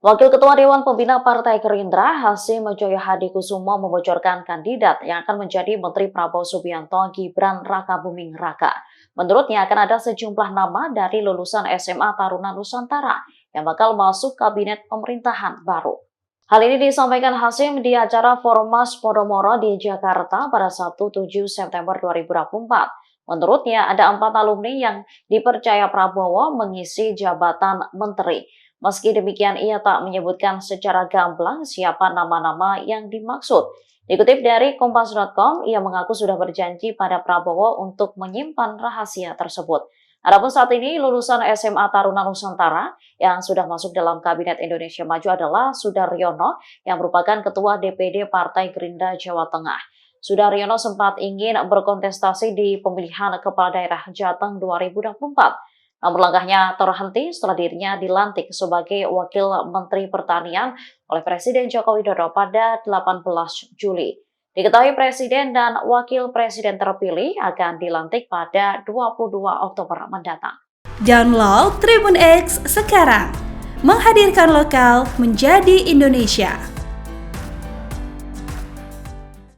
Wakil Ketua Dewan Pembina Partai Gerindra, Hasyim Joyo-Hadikusumo membocorkan kandidat yang akan menjadi Menteri Prabowo Subianto, Gibran Rakabuming Raka. Menurutnya akan ada sejumlah nama dari lulusan SMA Taruna Nusantara yang bakal masuk kabinet pemerintahan baru. Hal ini disampaikan Hasyim di acara Formas Podomoro di Jakarta pada Sabtu 7 September 2024. Menurutnya ada 4 alumni yang dipercaya Prabowo mengisi jabatan menteri. Meski demikian, ia tak menyebutkan secara gamblang siapa nama-nama yang dimaksud. Dikutip dari Kompas.com, ia mengaku sudah berjanji pada Prabowo untuk menyimpan rahasia tersebut. Adapun saat ini, lulusan SMA Taruna Nusantara yang sudah masuk dalam Kabinet Indonesia Maju adalah Sudaryono, yang merupakan Ketua DPD Partai Gerindra Jawa Tengah. Sudaryono sempat ingin berkontestasi di pemilihan Kepala Daerah Jateng 2024. Namun langkahnya terhenti setelah dirinya dilantik sebagai Wakil Menteri Pertanian oleh Presiden Joko Widodo pada 18 Juli. Diketahui Presiden dan Wakil Presiden terpilih akan dilantik pada 22 Oktober mendatang. Download Tribun X sekarang, menghadirkan lokal menjadi Indonesia.